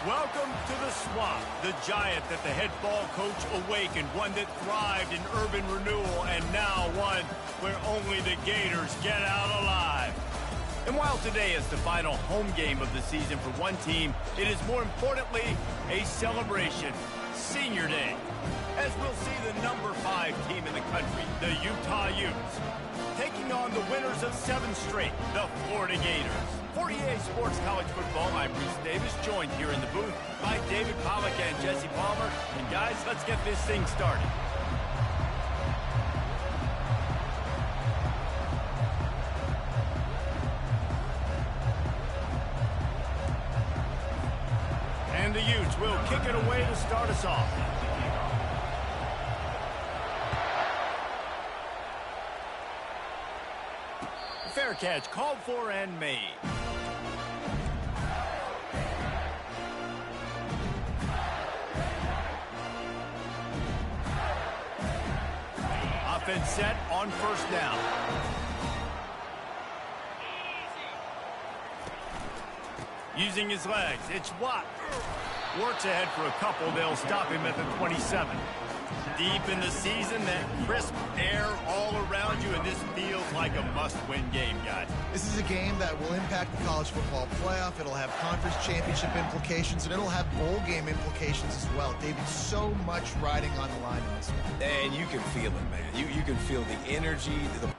Welcome to the Swamp, the giant that the head ball coach awakened, one that thrived in urban renewal, and now one where only the Gators get out alive. And while today is the final home game of the season for one team, it is more importantly a celebration, Senior Day, as we'll see the number 5 team in the country, the Utah Utes, taking on the winners of 7 straight, the Florida Gators. For EA Sports College Football, I'm Bruce Davis, joined here in the booth by David Pollack and Jesse Palmer. And guys, let's get this thing started. And the Utes will kick it away to start us off. Fair catch called for and made. Offense set on first down. Using his legs, it's Watt. Works ahead for a couple. They'll stop him at the 27. Deep in the season, that crisp air all around you, and this feels like a must-win game, guys. This is a game that will impact the college football playoff. It'll have conference championship implications, and it'll have bowl game implications as well. David, so much riding on the line in this one. And you can feel it, man. You can feel the energy, the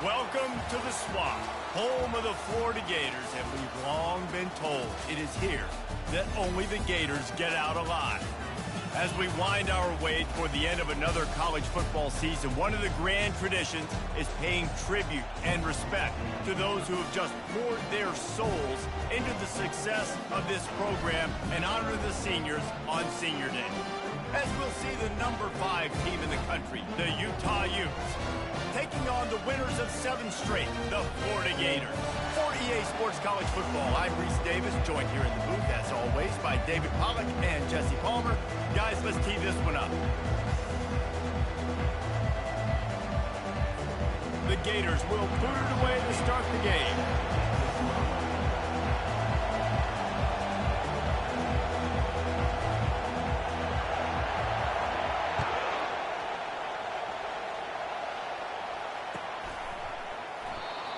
Welcome to the Swamp, home of the Florida Gators, and we've long been told it is here that only the Gators get out alive. As we wind our way toward the end of another college football season, one of the grand traditions is paying tribute and respect to those who have just poured their souls into the success of this program and honor the seniors on Senior Day. As we'll see the number 5 team in the country, the Utah Utes, taking on the winners of 7 straight, the Florida Gators. For EA Sports College Football, I'm Reese Davis, joined here in the booth, as always, by David Pollack and Jesse Palmer. Guys, let's tee this one up. The Gators will boot it away to start the game.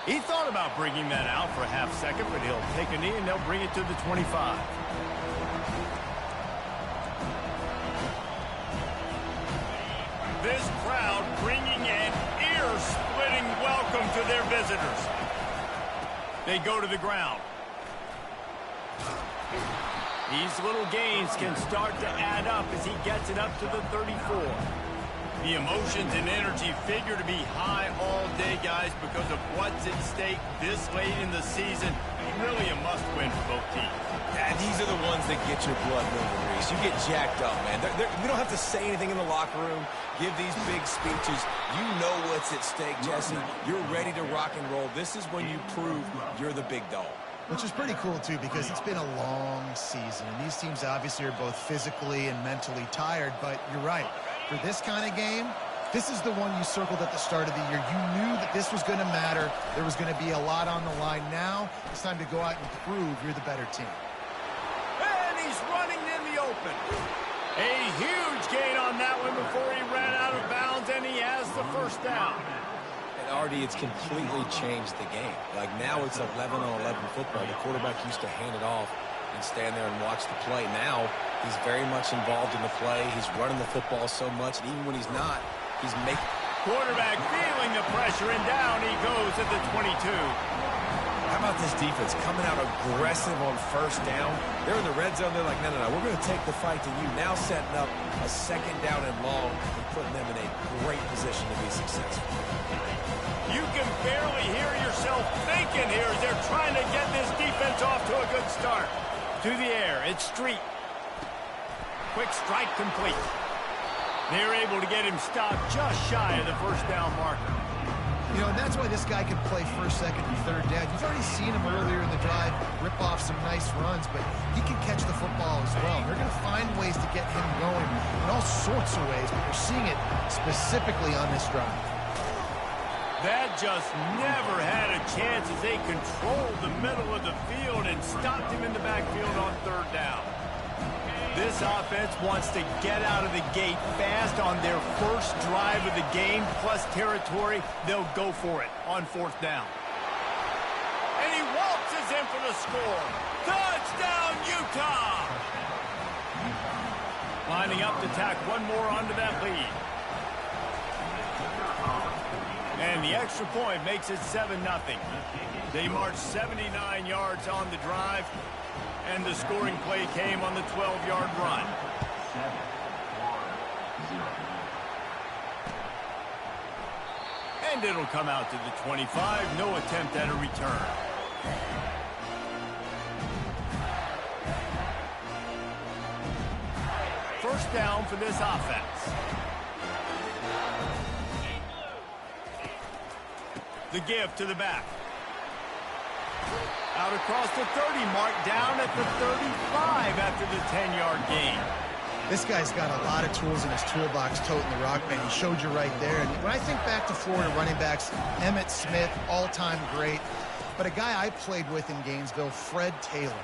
He thought about bringing that out for a half second, but he'll take a knee and they'll bring it to the 25. This crowd bringing an ear-splitting welcome to their visitors. They go to the ground. These little gains can start to add up as he gets it up to the 34. The emotions and energy figure to be high all day, guys, because of what's at stake this late in the season. Really a must-win for both teams. Yeah, these are the ones that get your blood moving, Reese. You get jacked up, man. We don't have to say anything in the locker room, give these big speeches. You know what's at stake, Jesse. You're ready to rock and roll. This is when you prove you're the big dog. Which is pretty cool, too, because it's been a long season. And these teams obviously are both physically and mentally tired, but you're right. For this kind of game, this is the one you circled at the start of the year. You knew that this was going to matter. There was going to be a lot on the line. Now it's time to go out and prove you're the better team. And he's running in the open. A huge gain on that one before he ran out of bounds, and he has the first down. And Artie, it's completely changed the game. Like now it's 11-on-11 football. The quarterback used to hand it off and stand there and watch the play. Now he's very much involved in the play. He's running the football so much, and even when he's not, he's making... Quarterback feeling the pressure, and down he goes at the 22. How about this defense coming out aggressive on first down? They're in the red zone. They're like, no, we're going to take the fight to you. Now setting up a second down and long and putting them in a great position to be successful. You can barely hear yourself thinking here as they're trying to get this defense off to a good start. To the air, it's Street. Quick strike complete. They're able to get him stopped just shy of the first down marker. You know, and that's why this guy can play first, second, and third down. You've already seen him earlier in the drive rip off some nice runs, but he can catch the football as well. They're going to find ways to get him going in all sorts of ways, but you're seeing it specifically on this drive. That just never had a chance as they controlled the middle of the field and stopped him in the backfield on third down. This offense wants to get out of the gate fast on their first drive of the game, plus territory. They'll go for it on fourth down. And he waltzes in for the score. Touchdown, Utah! Lining up to tack one more onto that lead. And the extra point makes it 7-0. They marched 79 yards on the drive, and the scoring play came on the 12-yard run. And it'll come out to the 25. No attempt at a return. First down for this offense. The give to the back. Out across the 30 mark, down at the 35 after the 10-yard gain. This guy's got a lot of tools in his toolbox toting the rock, man. He showed you right there. And when I think back to Florida running backs, Emmitt Smith, all-time great. But a guy I played with in Gainesville, Fred Taylor.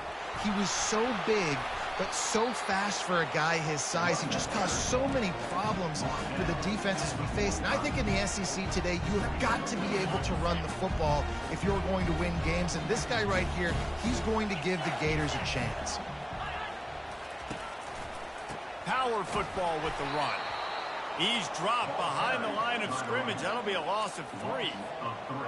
He was so big, but so fast for a guy his size. He just caused so many problems for the defenses we face. And I think in the SEC today, you have got to be able to run the football if you're going to win games. And this guy right here, he's going to give the Gators a chance. Power football with the run. He's dropped behind the line of scrimmage. That'll be a loss of 3.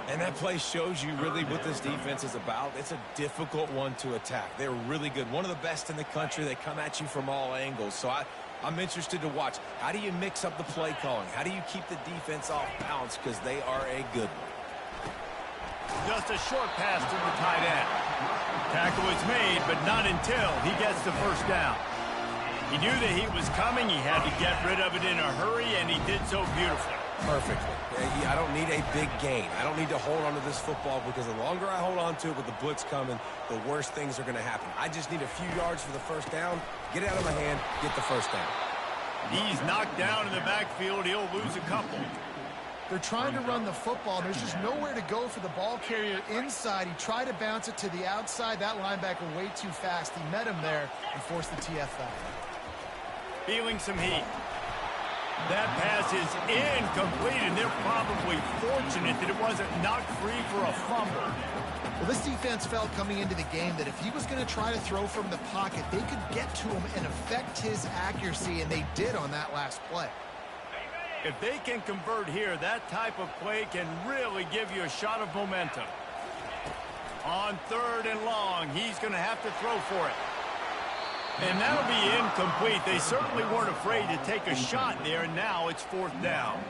And that play shows you really what this defense is about. It's a difficult one to attack. They're really good. One of the best in the country. They come at you from all angles. So I'm interested to watch. How do you mix up the play calling? How do you keep the defense off balance? Because they are a good one. Just a short pass to the tight end. Tackle was made, but not until he gets the first down. He knew that he was coming. He had to get rid of it in a hurry, and he did so beautifully. Perfectly. I don't need a big gain. I don't need to hold on to this football because the longer I hold on to it with the blitz coming, the worse things are going to happen. I just need a few yards for the first down, get it out of my hand, get the first down. He's knocked down in the backfield. He'll lose a couple. They're trying to run the football. There's just nowhere to go for the ball carrier inside. He tried to bounce it to the outside. That linebacker way too fast. He met him there and forced the TFL. Feeling some heat. That pass is incomplete, and they're probably fortunate that it wasn't knocked free for a fumble. Well, this defense felt coming into the game that if he was going to try to throw from the pocket, they could get to him and affect his accuracy, and they did on that last play. If they can convert here, that type of play can really give you a shot of momentum. On 3rd and long, he's going to have to throw for it. And that'll be incomplete. They certainly weren't afraid to take a shot there, and now it's 4th down.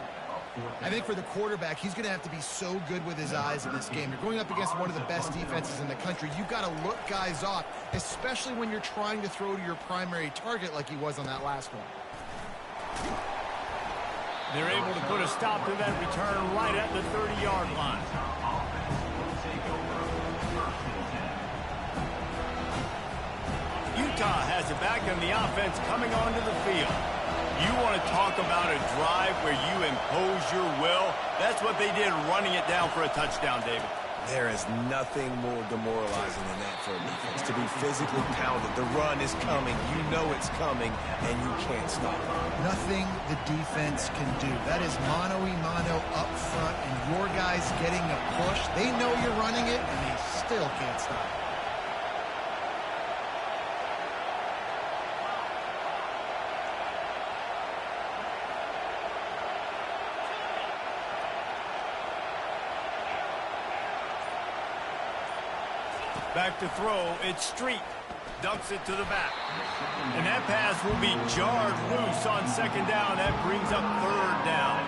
I think for the quarterback, he's going to have to be so good with his eyes in this game. You're going up against one of the best defenses in the country. You've got to look guys off, especially when you're trying to throw to your primary target like he was on that last one. They're able to put a stop to that return right at the 30-yard line. Utah has it back in the offense coming onto the field. You want to talk about a drive where you impose your will? That's what they did, running it down for a touchdown, David. There is nothing more demoralizing than that for a defense, to be physically pounded. The run is coming. You know it's coming, and you can't stop it. Nothing the defense can do. That is mano-a-mano up front, and your guys getting a push. They know you're running it, and they still can't stop it. Back to throw, it's Street. Dumps it to the back. And that pass will be jarred loose on 2nd down. That brings up 3rd down.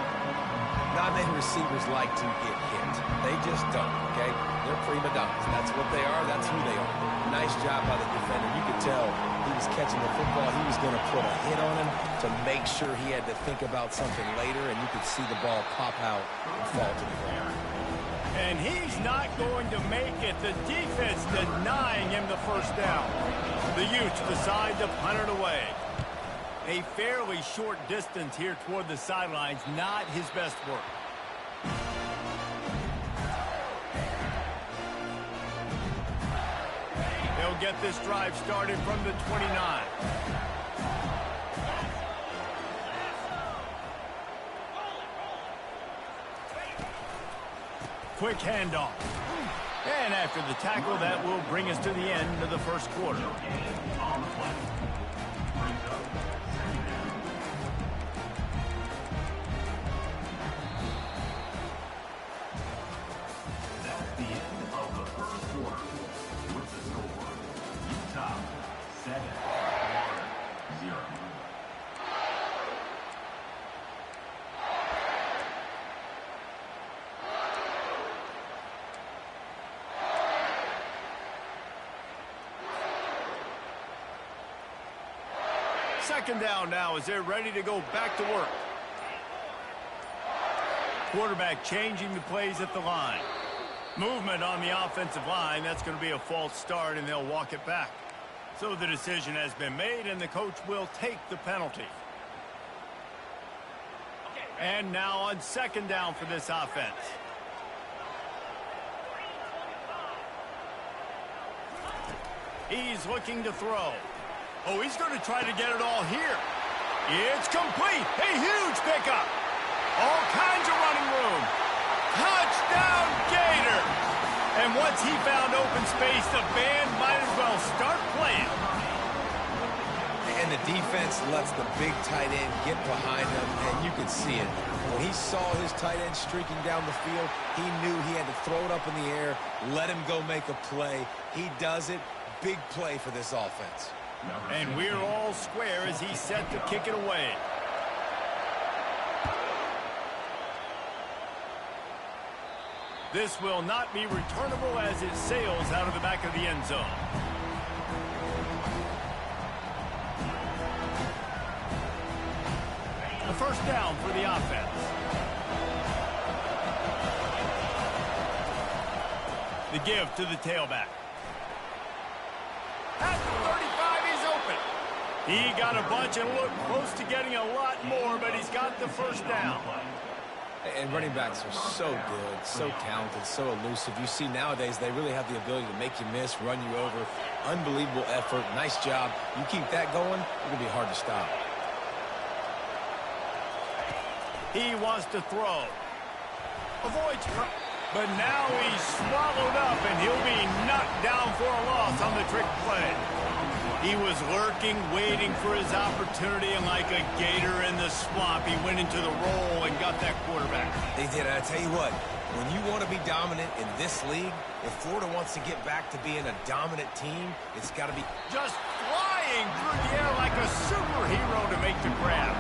Not many receivers like to get hit. They just don't, okay? They're prima donnas. That's what they are. That's who they are. Nice job by the defender. You could tell he was catching the football. He was going to put a hit on him to make sure he had to think about something later, and you could see the ball pop out and fall to the ground. And he's not going to make it. The defense denying him the first down. The Utes decide to punt it away. A fairly short distance here toward the sidelines. Not his best work. They'll get this drive started from the 29. Quick handoff. And after the tackle, that will bring us to the end of the first quarter. That's the end of the first quarter. With the score, Utah 7, Florida 0. Second down now as they're ready to go back to work. Quarterback changing the plays at the line. Movement on the offensive line. That's going to be a false start, and they'll walk it back. So the decision has been made, and the coach will take the penalty. And now on 2nd down for this offense. He's looking to throw. Oh, he's going to try to get it all here. It's complete. A huge pickup. All kinds of running room. Touchdown, Gator. And once he found open space, the band might as well start playing. And the defense lets the big tight end get behind them, and you can see it. When he saw his tight end streaking down the field, he knew he had to throw it up in the air, let him go make a play. He does it. Big play for this offense. And we're all square as he's set to kick it away. This will not be returnable as it sails out of the back of the end zone. A first down for the offense. The give to the tailback. At the 35, he's open. He got a bunch and looked close to getting a lot more, but he's got the first down. And running backs are so good, so talented, so elusive. You see nowadays they really have the ability to make you miss, run you over. Unbelievable effort. Nice job. You keep that going, it's going to be hard to stop. He wants to throw. Avoids, but now he's swallowed up, and he'll be knocked down for a loss on the trick play. He was lurking, waiting for his opportunity, and like a gator in the swamp, he went into the roll and got that quarterback. They did. I tell you what, when you want to be dominant in this league, if Florida wants to get back to being a dominant team, it's got to be just flying through the air like a superhero to make the grab.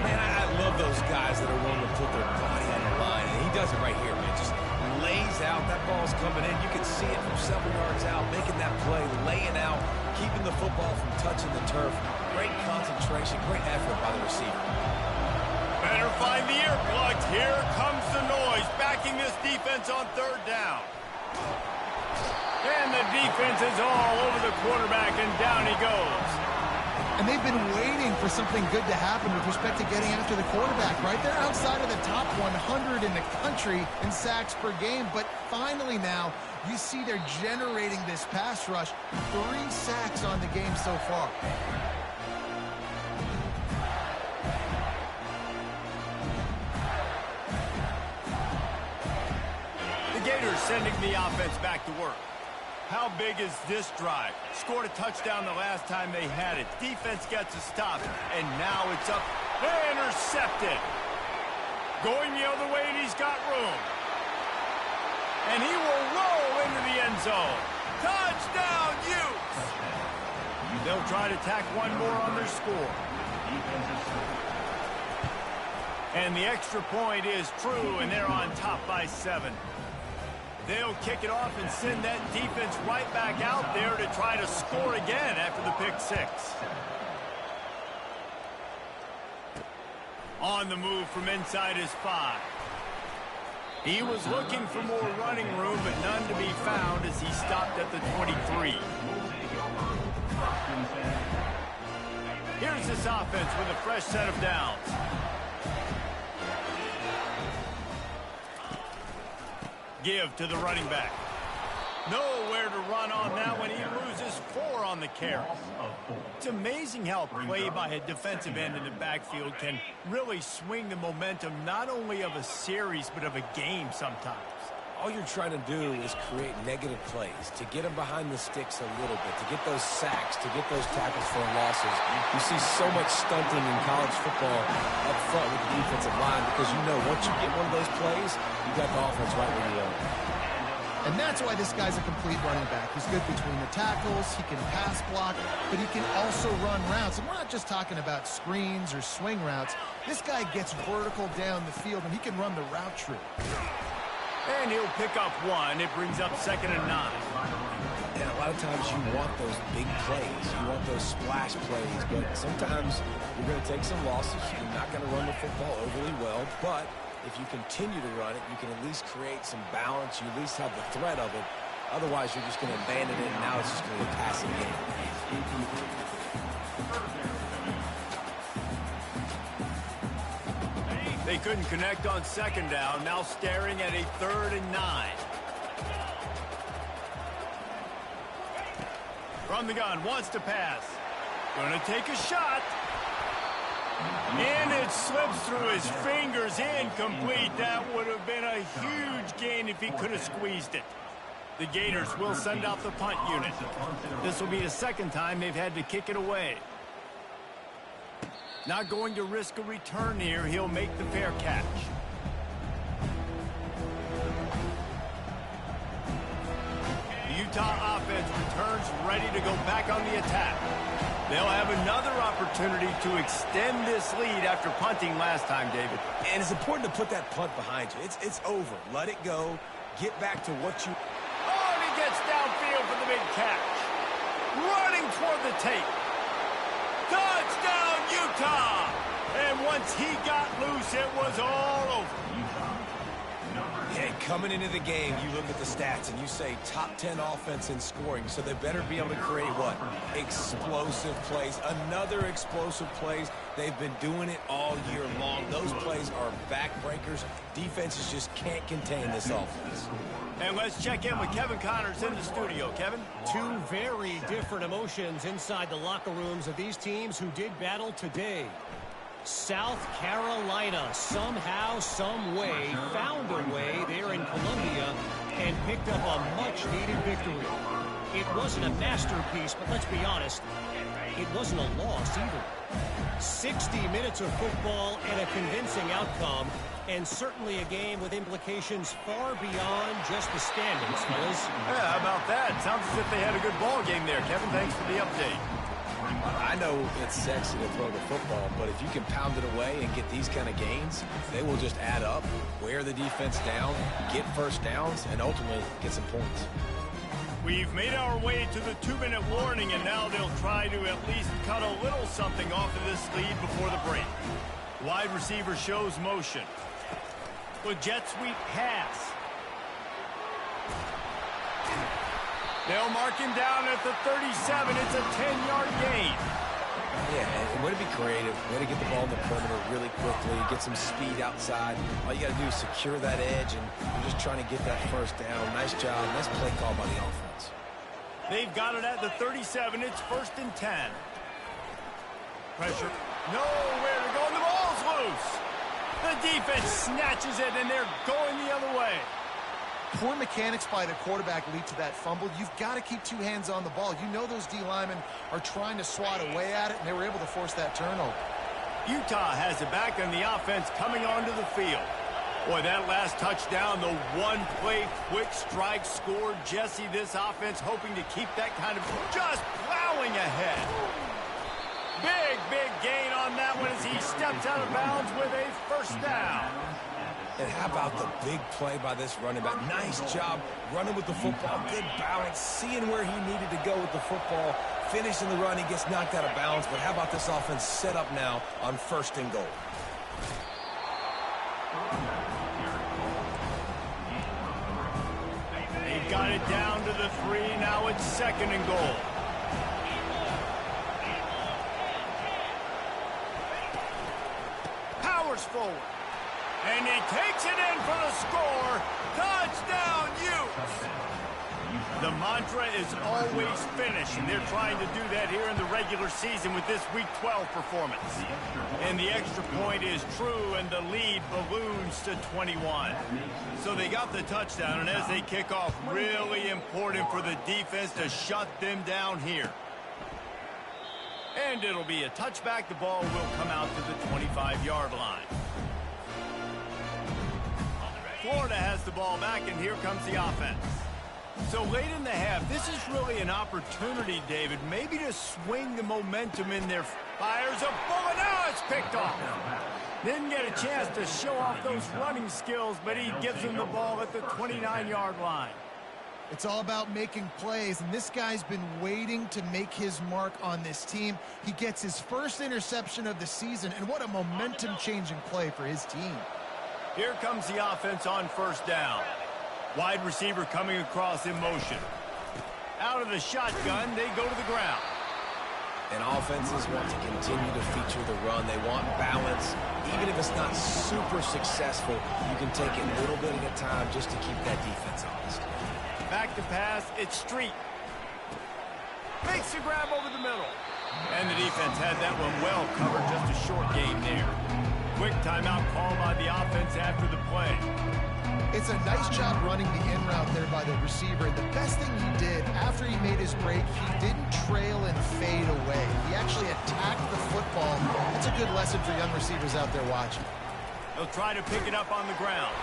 Man, I love those guys that are willing to put their body on the line, and he does it right here, man. Just lays out. That ball's coming in. You can see it from several yards out, making that play, laying out, keeping the football from touching the turf. Great concentration, great effort by the receiver. Better find the earplugs. Here comes the noise, backing this defense on third down. And the defense is all over the quarterback, and down he goes. And they've been waiting for something good to happen with respect to getting after the quarterback, right? They're outside of the top 100 in the country in sacks per game, but finally now you see they're generating this pass rush. 3 sacks on the game so far. The Gators sending the offense back to work. How big is this drive? Scored a touchdown the last time they had it. Defense gets a stop, and now it's up. Intercepted. Going the other way, and he's got room. And he will roll into the end zone. Touchdown, Utes! They'll try to tack one more on their score. And the extra point is true, and they're on top by 7. They'll kick it off and send that defense right back out there to try to score again after the pick 6. On the move from inside his 5. He was looking for more running room, but none to be found as he stopped at the 23. Here's this offense with a fresh set of downs. Give to the running back. Nowhere to run on that when he loses 4 on the carry. It's amazing how play by a defensive end in the backfield can really swing the momentum not only of a series but of a game sometimes. All you're trying to do is create negative plays, to get them behind the sticks a little bit, to get those sacks, to get those tackles for losses. You see so much stunting in college football up front with the defensive line because you know once you get one of those plays, you got the offense right where you are. And that's why this guy's a complete running back. He's good between the tackles, he can pass block, but he can also run routes. And we're not just talking about screens or swing routes. This guy gets vertical down the field, and he can run the route tree. And he'll pick up 1. It brings up 2nd and 9. And a lot of times you want those big plays. You want those splash plays. But sometimes you're going to take some losses. You're not going to run the football overly well. But if you continue to run it, you can at least create some balance. You at least have the threat of it. Otherwise, you're just going to abandon it, and now it's just going to be a passing game. They couldn't connect on 2nd down, now staring at a 3rd and 9. From the gun, wants to pass. Gonna take a shot. And it slips through his fingers, incomplete. That would have been a huge gain if he could have squeezed it. The Gators will send out the punt unit. This will be the 2nd time they've had to kick it away. Not going to risk a return here. He'll make the fair catch. The Utah offense returns ready to go back on the attack. They'll have another opportunity to extend this lead after punting last time, David. And it's important to put that punt behind you. It's over. Let it go. Get back to what you... Oh, and he gets downfield for the big catch. Running toward the tape. Touchdown, Utah! And once he got loose, it was all over. Yeah, coming into the game, you look at the stats and you say top 10 offense in scoring, so they better be able to create what? Explosive plays. Another explosive plays. They've been doing it all year long. Those plays are backbreakers. Defenses just can't contain this offense. And let's check in with Kevin Connors in the studio. Kevin? Two very different emotions inside the locker rooms of these teams who did battle today. South Carolina somehow, some way, found a way there in Columbia and picked up a much-needed victory. It wasn't a masterpiece, but let's be honest, it wasn't a loss either. 60 minutes of football and a convincing outcome, and certainly a game with implications far beyond just the standings, fellas. Yeah, how about that? Sounds as if they had a good ball game there. Kevin, thanks for the update. I know it's sexy to throw the football, but if you can pound it away and get these kind of gains, they will just add up, wear the defense down, get first downs, and ultimately get some points. We've made our way to the 2-minute warning, and now they'll try to at least cut a little something off of this lead before the break. Wide receiver shows motion. With jet sweep pass. They'll mark him down at the 37. It's a 10-yard gain. Yeah, and way to be creative. Way to get the ball in the perimeter really quickly. Get some speed outside. All you got to do is secure that edge, and you're just trying to get that first down. Nice job. Nice play call by the offense. They've got it at the 37. It's 1st and 10. Pressure. Nowhere to go, and the ball's loose. The defense snatches it, and they're going the other way. Poor mechanics by the quarterback lead to that fumble. You've got to keep two hands on the ball. You know those D linemen are trying to swat away at it, and they were able to force that turnover. Utah has it back on the offense coming onto the field. Boy, that last touchdown, the one-play quick strike scored. Jesse, this offense hoping to keep that kind of just plowing ahead. Big gain on that one as he steps out of bounds with a first down. And how about the big play by this running back? Nice job running with the football. Good balance, seeing where he needed to go with the football. Finishing the run, he gets knocked out of bounds. But how about this offense set up now on 1st and goal? They've got it down to the 3. Now it's 2nd and goal. Powers forward. And he takes it in for the score. Touchdown, Utes! The mantra is always finish, and they're trying to do that here in the regular season with this Week 12 performance. And the extra point is true, and the lead balloons to 21. So they got the touchdown, and as they kick off, really important for the defense to shut them down here. And it'll be a touchback. The ball will come out to the 25-yard line. Florida has the ball back, and here comes the offense. So late in the half, this is really an opportunity, David, maybe to swing the momentum in their fires. A bullet, now it's picked off. Didn't get a chance to show off those running skills, but he gives them the ball at the 29-yard line. It's all about making plays, and this guy's been waiting to make his mark on this team. He gets his first interception of the season, and what a momentum-changing play for his team. Here comes the offense on 1st down. Wide receiver coming across in motion. Out of the shotgun, they go to the ground. And offenses want to continue to feature the run. They want balance. Even if it's not super successful, you can take it a little bit at a time just to keep that defense honest. Back to pass, it's Street. Makes a grab over the middle. And the defense had that one well covered, just a short game there. Quick timeout call by the offense after the play. It's a nice job running the in route there by the receiver. The best thing he did after he made his break, he didn't trail and fade away. He actually attacked the football. That's a good lesson for young receivers out there watching. He'll try to pick it up on the ground.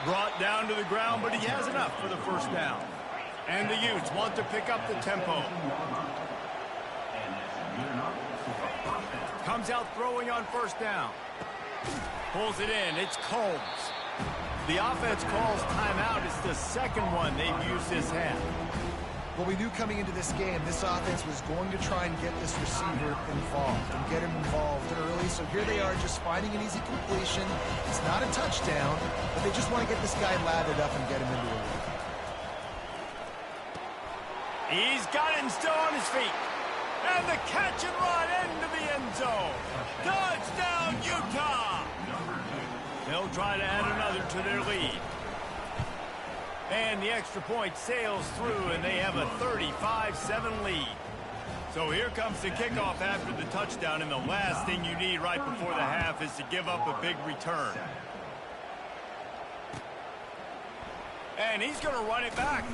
Brought down to the ground, but he has enough for the first down. And the Utes want to pick up the tempo. Comes out throwing on first down. Pulls it in. It's Combs. The offense calls timeout. It's the second one they've used this half. Well, we knew coming into this game, this offense was going to try and get this receiver involved and get him involved early. So here they are just finding an easy completion. It's not a touchdown, but they just want to get this guy lathered up and get him into a lead. He's got it and still on his feet. And the catch and run into the end zone. Touchdown, Utah! They'll try to add another to their lead. And the extra point sails through, and they have a 35-7 lead. So here comes the kickoff after the touchdown, and the last thing you need right before the half is to give up a big return. And he's going to run it back.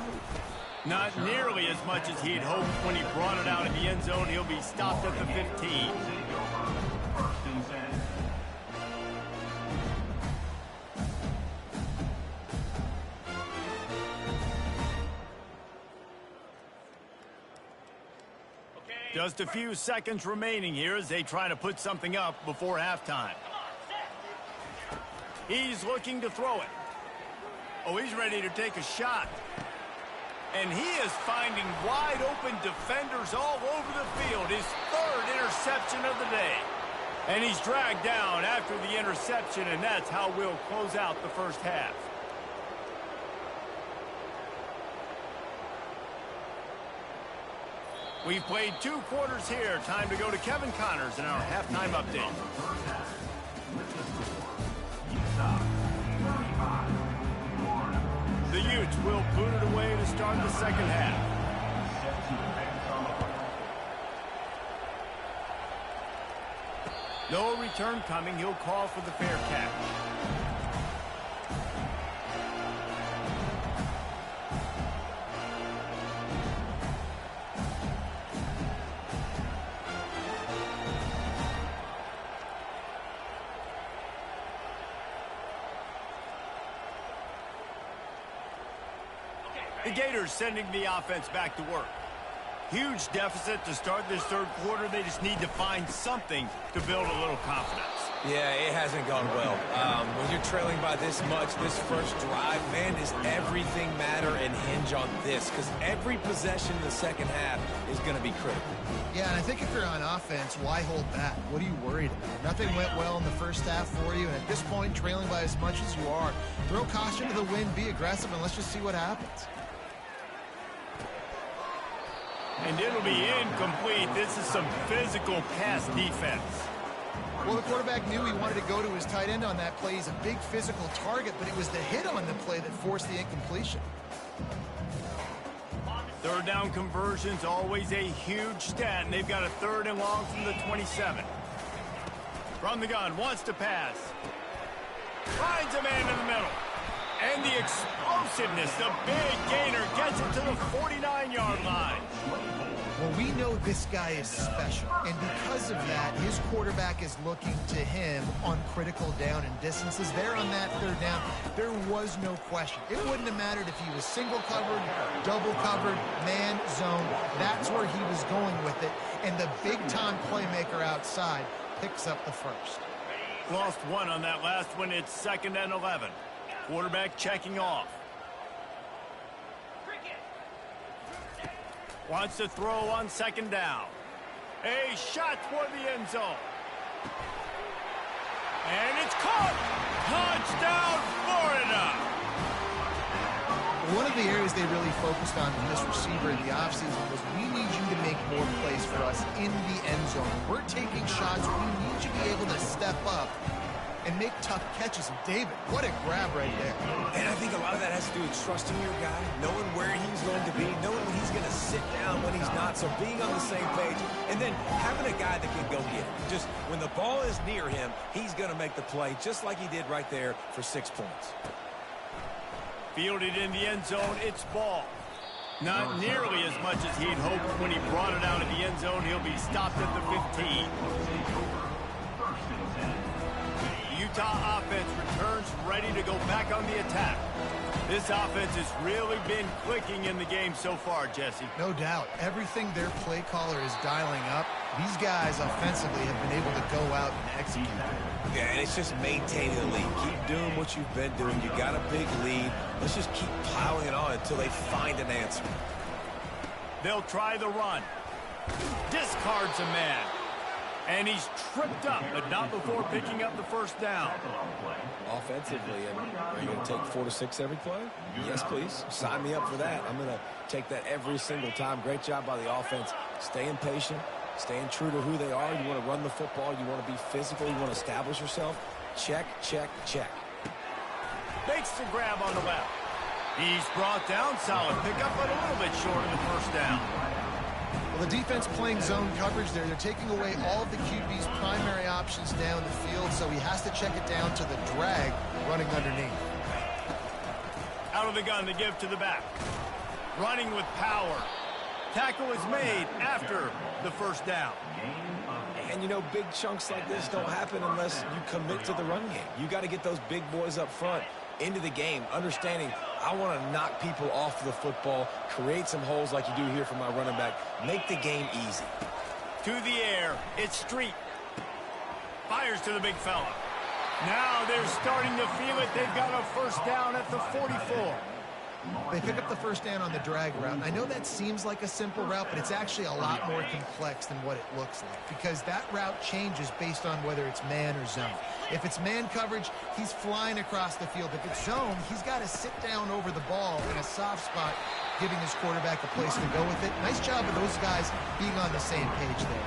Not nearly as much as he'd hoped when he brought it out in the end zone. He'll be stopped at the 15. Just a few seconds remaining here as they try to put something up before halftime. He's looking to throw it. Oh, he's ready to take a shot. And he is finding wide open defenders all over the field. His third interception of the day. And he's dragged down after the interception, and that's how we'll close out the first half. We've played 2 quarters here. Time to go to Kevin Connors in our halftime update. The Utes will boot it away to start the second half. No return coming. He'll call for the fair catch. The Gators sending the offense back to work. Huge deficit to start this third quarter. They just need to find something to build a little confidence. Yeah, it hasn't gone well. When you're trailing by this much, this first drive, man, does everything matter and hinge on this? Because every possession in the second half is going to be critical. Yeah, and I think if you're on offense, why hold back? What are you worried about? Nothing went well in the first half for you, and at this point, trailing by as much as you are, throw caution to the wind, be aggressive, and let's just see what happens. And it'll be incomplete. This is some physical pass defense. Well, the quarterback knew he wanted to go to his tight end on that play. He's a big physical target, but it was the hit on the play that forced the incompletion. Third down conversion's always a huge stat, and they've got a 3rd and long from the 27. From the gun, wants to pass. Finds a man in the middle. And the explosiveness, the big gainer gets it to the 49-yard line. Well, we know this guy is special, and because of that, his quarterback is looking to him on critical down and distances. There on that 3rd down, there was no question. It wouldn't have mattered if he was single covered, double covered, man, zone. That's where he was going with it, and the big-time playmaker outside picks up the first. Lost 1 on that last one. It's 2nd and 11. Quarterback checking off. Wants to throw on 2nd down. A shot toward the end zone. And it's caught. Touchdown, Florida. One of the areas they really focused on with this receiver in the offseason was we need you to make more plays for us in the end zone. We're taking shots. We need you to be able to step up and make tough catches. And David, what a grab right there. And I think a lot of that has to do with trusting your guy, knowing where he's going to be, knowing when he's going to sit down, when he's not. So being on the same page, and then having a guy that can go get it. Just when the ball is near him, he's going to make the play just like he did right there for 6 points. Fielded in the end zone, it's ball. Not nearly as much as he'd hoped when he brought it out of the end zone. He'll be stopped at the 15. The Utah offense returns ready to go back on the attack. This offense has really been clicking in the game so far, Jesse. No doubt. Everything their play caller is dialing up, these guys offensively have been able to go out and execute. Yeah, and it's just maintaining the lead. Keep doing what you've been doing. You got a big lead. Let's just keep piling it on until they find an answer. They'll try the run. Discards a man. And he's tripped up, but not before picking up the first down. Offensively, are you going to take 4 to 6 every play? Yes, please. Sign me up for that. I'm going to take that every single time. Great job by the offense. Staying patient, staying true to who they are. You want to run the football. You want to be physical. You want to establish yourself. Check, check, check. Makes the grab on the left. He's brought down. Solid pickup, but a little bit short of the first down. Well, the defense playing zone coverage there. They're taking away all of the QB's primary options down the field, so he has to check it down to the drag running underneath. Out of the gun to give to the back. Running with power. Tackle is made after the first down. And, you know, big chunks like this don't happen unless you commit to the run game. You got to get those big boys up front into the game, understanding I want to knock people off the football, create some holes like you do here for my running back, make the game easy. To the air, it's Street. Fires to the big fella. Now they're starting to feel it. They've got a first down at the 44. They pick up the first down on the drag route. I know that seems like a simple route, but it's actually a lot more complex than what it looks like because that route changes based on whether it's man or zone. If it's man coverage, he's flying across the field. If it's zone, he's got to sit down over the ball in a soft spot, giving his quarterback a place to go with it. Nice job of those guys being on the same page there.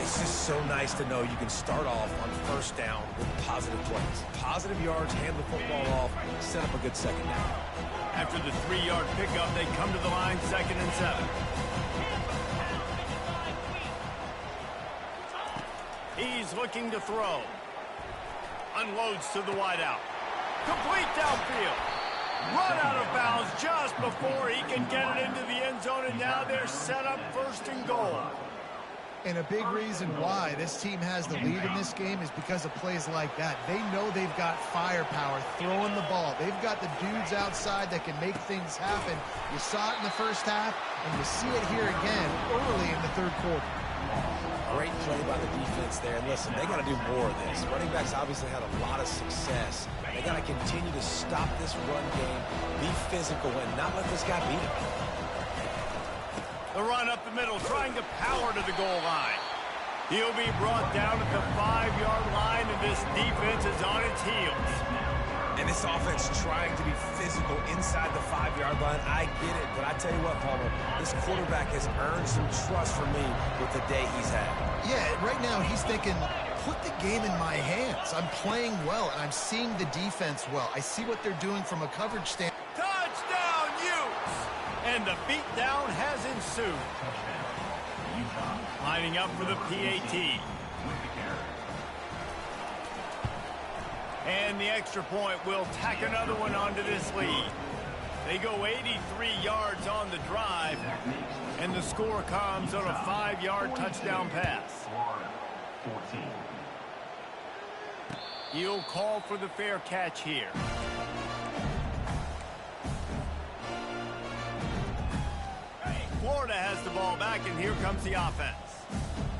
It's just so nice to know you can start off on first down with positive plays. Positive yards, hand the football off, set up a good second down. After the 3-yard pickup, they come to the line, 2nd and 7. He's looking to throw. Unloads to the wideout. Complete downfield. Run out of bounds just before he can get it into the end zone, and now they're set up 1st and goal. And a big reason why this team has the lead in this game is because of plays like that. They know they've got firepower throwing the ball. They've got the dudes outside that can make things happen. You saw it in the first half, and you see it here again early in the 3rd quarter. Great play by the defense there. And listen, they got to do more of this. Running backs obviously had a lot of success. They got to continue to stop this run game, be physical, and not let this guy beat him. The run up the middle, trying to power to the goal line. He'll be brought down at the 5-yard line, and this defense is on its heels. And this offense trying to be physical inside the 5-yard line. I get it, but I tell you what, Palmer, this quarterback has earned some trust from me with the day he's had. Yeah, right now he's thinking, put the game in my hands. I'm playing well, and I'm seeing the defense well. I see what they're doing from a coverage standpoint. Touchdown, Utes! And the beatdown has ensued. Lining up for the PAT. And the extra point will tack another one onto this lead. They go 83 yards on the drive, and the score comes on a 5-yard touchdown pass. He'll call for the fair catch here. Florida has the ball back, and here comes the offense.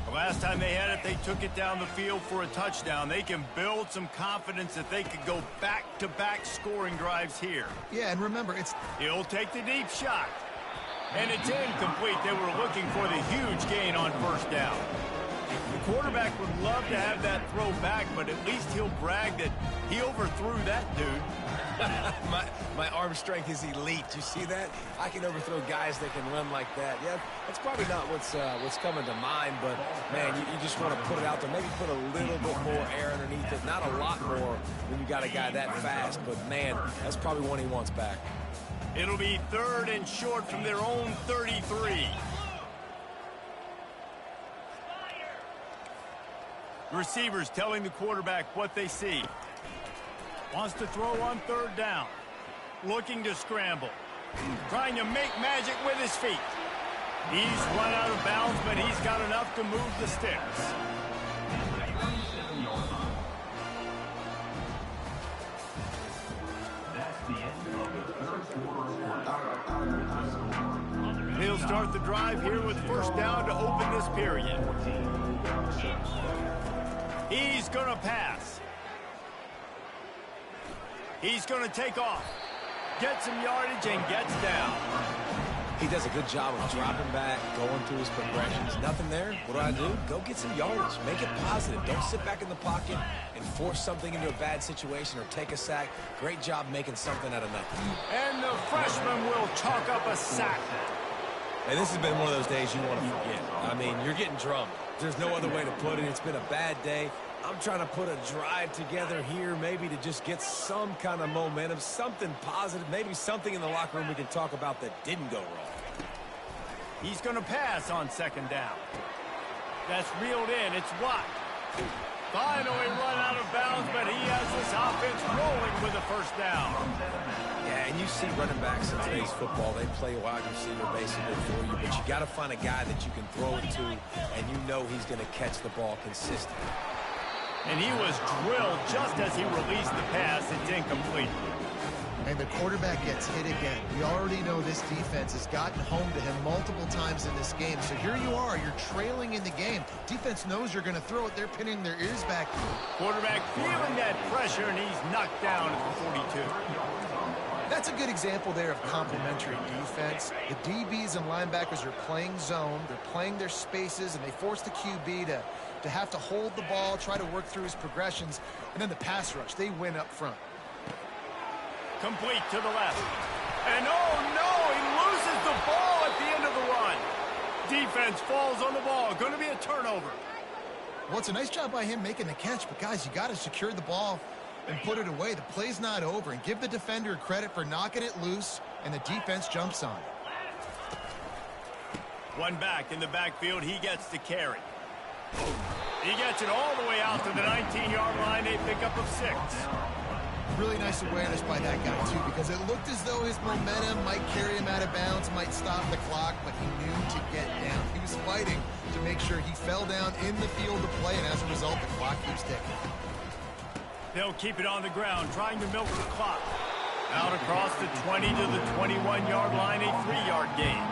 The last time they had it, they took it down the field for a touchdown. They can build some confidence that they could go back-to-back scoring drives here. Yeah, and remember, He'll take the deep shot. And it's incomplete. They were looking for the huge gain on first down. The quarterback would love to have that throw back, but at least he'll brag that he overthrew that dude. my arm strength is elite. You see that? I can overthrow guys that can run like that. Yeah, that's probably not what's coming to mind, but, man, you just want to put it out there. Maybe put a little bit more air underneath it. Not a lot more when you got a guy that fast, but, man, that's probably one he wants back. It'll be 3rd and short from their own 33. Receivers telling the quarterback what they see. Wants to throw on 3rd down. looking to scramble. Trying to make magic with his feet. He's run out of bounds, but he's got enough to move the sticks. He'll start the drive here with first down to open this period. He's going to pass. He's going to take off. Gets some yardage and gets down. He does a good job of dropping back, going through his progressions. Nothing there. What do? Go get some yardage. Make it positive. Don't sit back in the pocket and force something into a bad situation or take a sack. Great job making something out of nothing. And the freshman will chalk up a sack. And this has been one of those days you want to forget. I mean, you're getting drummed. There's no other way to put it. It's been a bad day. I'm trying to put a drive together here maybe to just get some kind of momentum, something positive, maybe something in the locker room we can talk about that didn't go wrong. He's going to pass on second down. That's reeled in. It's Watt. Finally run out of bounds, but he has this offense rolling with a first down. Yeah, and you see running backs in today's football, they play wide receiver basically for you, but you got to find a guy that you can throw it to, and you know he's going to catch the ball consistently. And he was drilled just as he released the pass. It's incomplete. And the quarterback gets hit again. We already know this defense has gotten home to him multiple times in this game. So here you are, you're trailing in the game. Defense knows you're going to throw it. They're pinning their ears back. Quarterback feeling that pressure, and he's knocked down at the 42. That's a good example there of complementary defense. The DBs and linebackers are playing zone. They're playing their spaces, and they force the QB to have to hold the ball, try to work through his progressions. And then the pass rush, they win up front. Complete to the left. And oh no, he loses the ball at the end of the run. Defense falls on the ball. Going to be a turnover. Well, it's a nice job by him making the catch, but guys, you got to secure the ball and put it away. The play's not over, and give the defender credit for knocking it loose, and the defense jumps on it. One back in the backfield. He gets the carry. He gets it all the way out to the 19-yard line. A pickup of 6. Really nice awareness by that guy, too, because it looked as though his momentum might carry him out of bounds, might stop the clock, but he knew to get down. He was fighting to make sure he fell down in the field of play, and as a result, the clock keeps ticking. They'll keep it on the ground, trying to milk the clock. Out across the 20 to the 21-yard line, a 3-yard gain.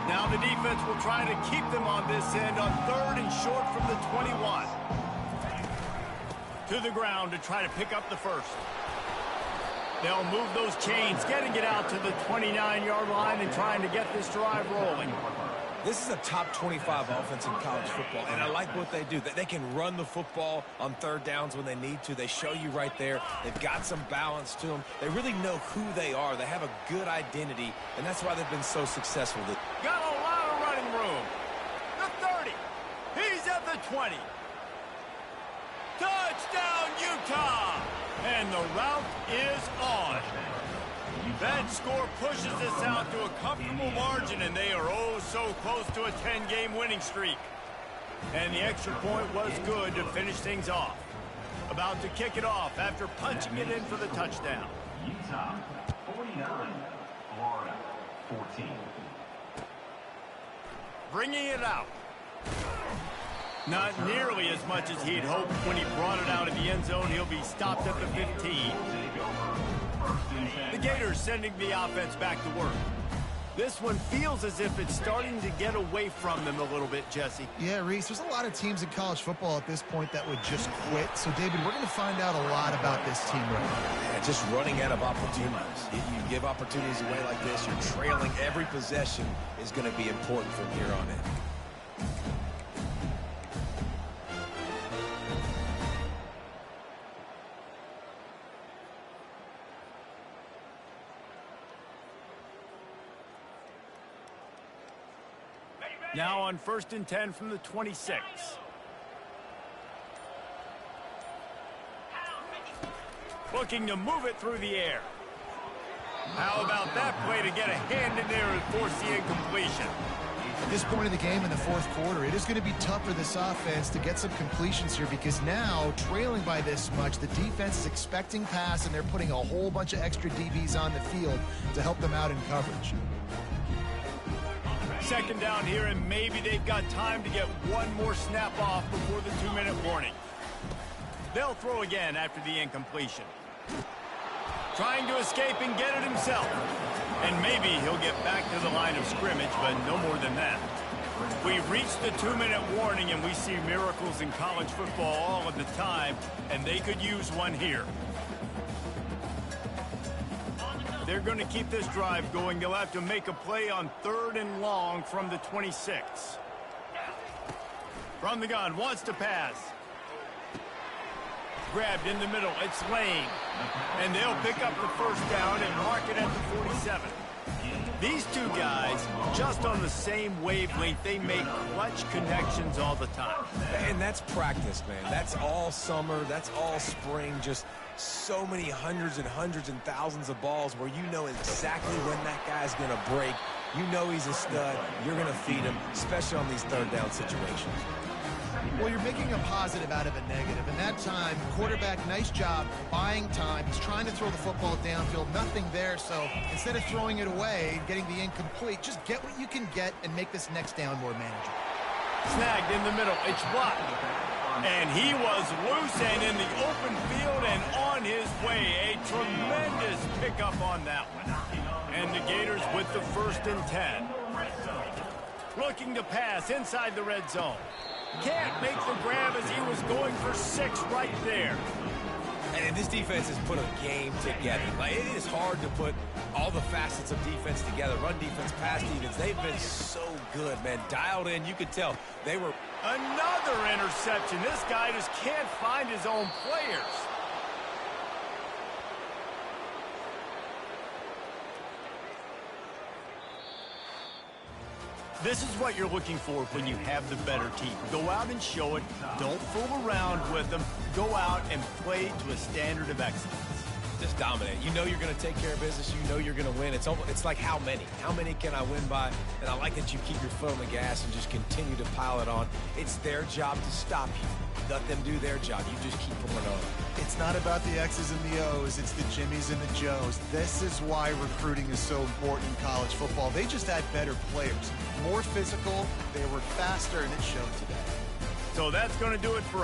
Now the defense will try to keep them on this end on 3rd and short from the 21. To the ground to try to pick up the first. They'll move those chains, getting it out to the 29-yard line and trying to get this drive rolling. This is a top 25 offense in college football, and I like what they do. They can run the football on 3rd downs when they need to. They show you right there. They've got some balance to them. They really know who they are. They have a good identity, and that's why they've been so successful. Got a lot of running room. The 30. He's at the 20. Touchdown, Utah! And the route is on. That score pushes us out to a comfortable margin, and they are oh so close to a 10-game winning streak. And the extra point was good to finish things off. About to kick it off after punching it in for the touchdown. Utah 49, Florida 14. Bringing it out. Not nearly as much as he'd hoped when he brought it out of the end zone. He'll be stopped at the 15. The Gators sending the offense back to work. This one feels as if it's starting to get away from them a little bit, Jesse. Yeah, Reese, there's a lot of teams in college football at this point that would just quit. So, David, we're going to find out a lot about this team right now. Yeah, just running out of opportunities. If you give opportunities away like this, you're trailing. Every possession is going to be important from here on in. Now on 1st and 10 from the 26. Looking to move it through the air. How about that play to get a hand in there and force the incompletion? At this point in the game in the fourth quarter, it is going to be tough for this offense to get some completions here because now, trailing by this much, the defense is expecting pass, and they're putting a whole bunch of extra DBs on the field to help them out in coverage. Second down here, and maybe they've got time to get one more snap off before the 2-minute warning. They'll throw again after the incompletion. Trying to escape and get it himself. And maybe he'll get back to the line of scrimmage, but no more than that. We've reached the 2-minute warning, and we see miracles in college football all of the time, and they could use one here. They're going to keep this drive going. They'll have to make a play on 3rd and long from the 26. From the gun, wants to pass. Grabbed in the middle, it's Lane. And they'll pick up the first down and mark it at the 47. These two guys, just on the same wavelength, they make clutch connections all the time. And that's practice, man. That's all summer. That's all spring. Just so many hundreds and thousands of balls where you know exactly when that guy's going to break. You know he's a stud. You're going to feed him, especially on these third down situations. Well, you're making a positive out of a negative. And that time, quarterback, nice job buying time. He's trying to throw the football downfield. Nothing there. So instead of throwing it away, getting the incomplete, just get what you can get and make this next down more manageable. Snagged in the middle. It's Watt. And he was loose and in the open field and on his way. A tremendous pickup on that one. And the Gators with the 1st and 10. Looking to pass inside the red zone. Can't make the grab as he was going for 6 right there. And this defense has put a game together. Like, it is hard to put all the facets of defense together. Run defense, pass defense. They've been so good, man. Dialed in. You could tell they were. Another interception. This guy just can't find his own players. This is what you're looking for when you have the better team. Go out and show it. Don't fool around with them. Go out and play to a standard of excellence. Just dominate. You know you're going to take care of business. You know you're going to win. It's like how many? How many can I win by? And I like that you keep your foot on the gas and just continue to pile it on. It's their job to stop you. Let them do their job. You just keep pulling on. It's not about the X's and the O's. It's the Jimmies and the Joes. This is why recruiting is so important in college football. They just had better players. More physical. They were faster, and it showed today. So that's going to do it for us.